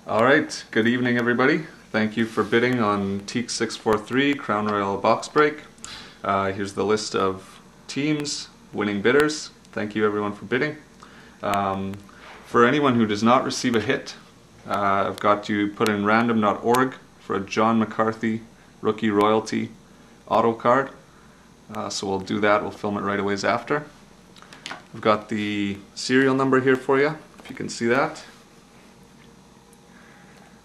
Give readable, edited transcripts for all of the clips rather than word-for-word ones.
Alright, good evening everybody. Thank you for bidding on teeks643 Crown Royale box break. Here's the list of teams, winning bidders. Thank you everyone for bidding. For anyone who does not receive a hit, I've got you put in random.org for a John McCarthy rookie royalty auto card. So we'll do that, we'll film it right away after. I've got the serial number here for you, if you can see that.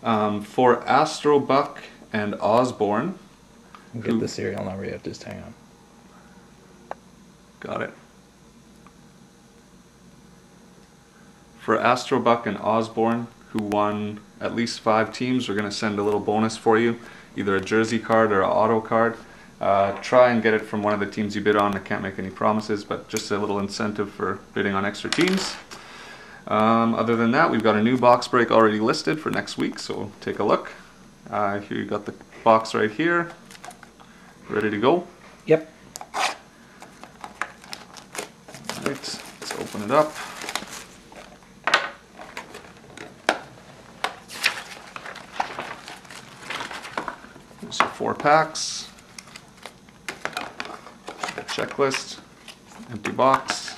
For Astrobuck and Osborne. Get the serial number yet, just hang on. Got it. For Astrobuck and Osborne, who won at least 5 teams, we're going to send a little bonus for you, either a jersey card or an auto card. Try and get it from one of the teams you bid on. I can't make any promises, but just a little incentive for bidding on extra teams. Other than that, we've got a new box break already listed for next week, so take a look. Here you got the box right here, ready to go. Yep. Alright, let's open it up. There's your 4 packs. A checklist, empty box.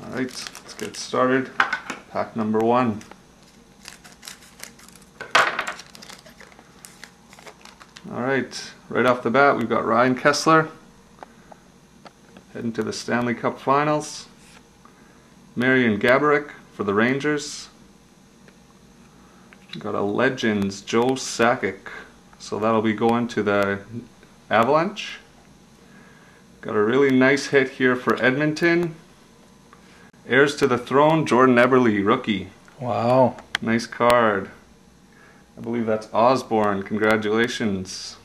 Alright, let's get started. Pack number 1. Alright, right off the bat we've got Ryan Kesler heading to the Stanley Cup Finals. Marian Gaborik for the Rangers. Got a Legends Joe Sakic, so that'll be going to the Avalanche. Got a really nice hit here for Edmonton. Heirs to the Throne, Jordan Eberle, rookie. Wow. Nice card. I believe that's Osborne. Congratulations.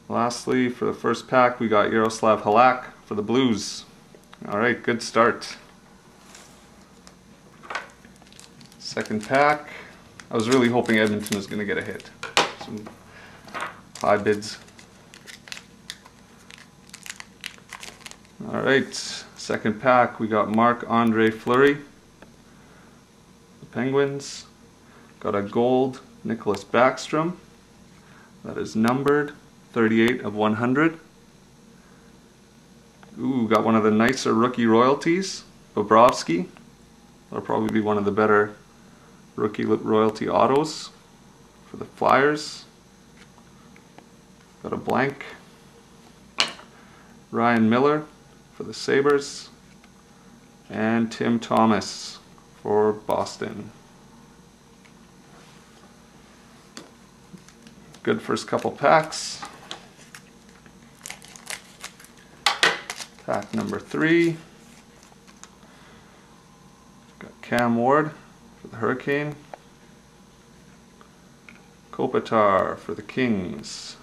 Lastly, for the first pack, we got Yaroslav Halak for the Blues. Alright, good start. Second pack. I was really hoping Edmonton was going to get a hit. Some high bids. Alright, second pack, we got Marc-Andre Fleury, the Penguins. Got a gold Nicholas Backstrom, that is numbered 38 of 100. Ooh, got one of the nicer rookie royalties, Bobrovsky. That'll probably be one of the better rookie royalty autos for the Flyers. Got a blank. Ryan Miller for the Sabres, and Tim Thomas for Boston. Good first couple packs. Pack number 3. Got Cam Ward for the Hurricane. Kopitar for the Kings.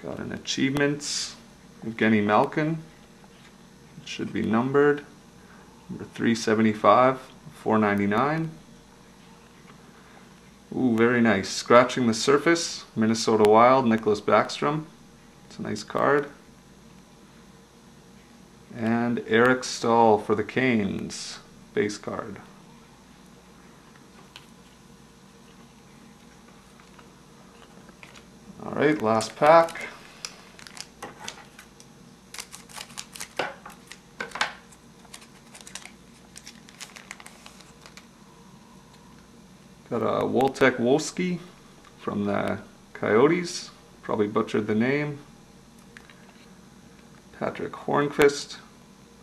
Got an Achievements, Evgeny Malkin. It should be numbered. Number 375, 499. Ooh, very nice. Scratching the Surface, Minnesota Wild, Nicholas Backstrom. It's a nice card. And Eric Stahl for the Canes, base card. Alright, last pack. Got a Woltek Wolski from the Coyotes, probably butchered the name. Patrick Hornqvist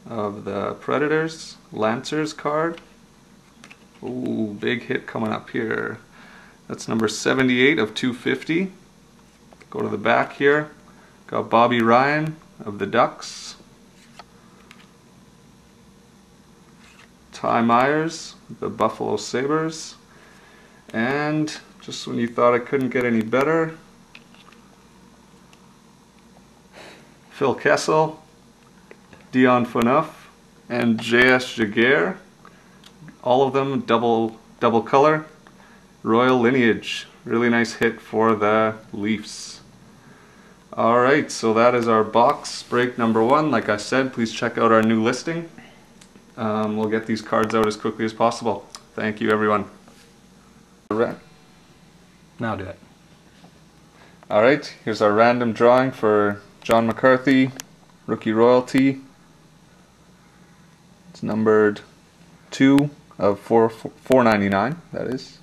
of the Predators, Lancers card. Ooh, big hit coming up here. That's number 78 of 250. Go to the back here. Got Bobby Ryan of the Ducks. Ty Myers, the Buffalo Sabres. And just when you thought it couldn't get any better, Phil Kessel, Dion Phaneuf, and J.S. Jaguar. All of them double color. Royal Lineage. Really nice hit for the Leafs. Alright, so that is our box break number 1. Like I said, please check out our new listing. We'll get these cards out as quickly as possible. Thank you, everyone. Now do it. Alright, here's our random drawing for John McCarthy, rookie royalty. It's numbered 2 of 499, that is.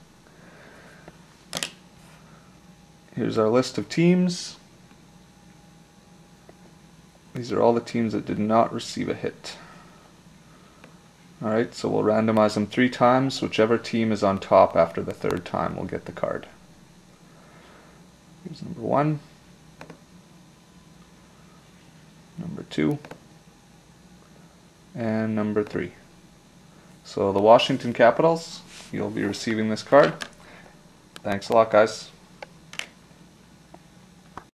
Here's our list of teams. These are all the teams that did not receive a hit. Alright, so we'll randomize them 3 times. Whichever team is on top after the 3rd time will get the card. Here's number 1, number 2, and number 3. So the Washington Capitals, you'll be receiving this card. Thanks a lot, guys.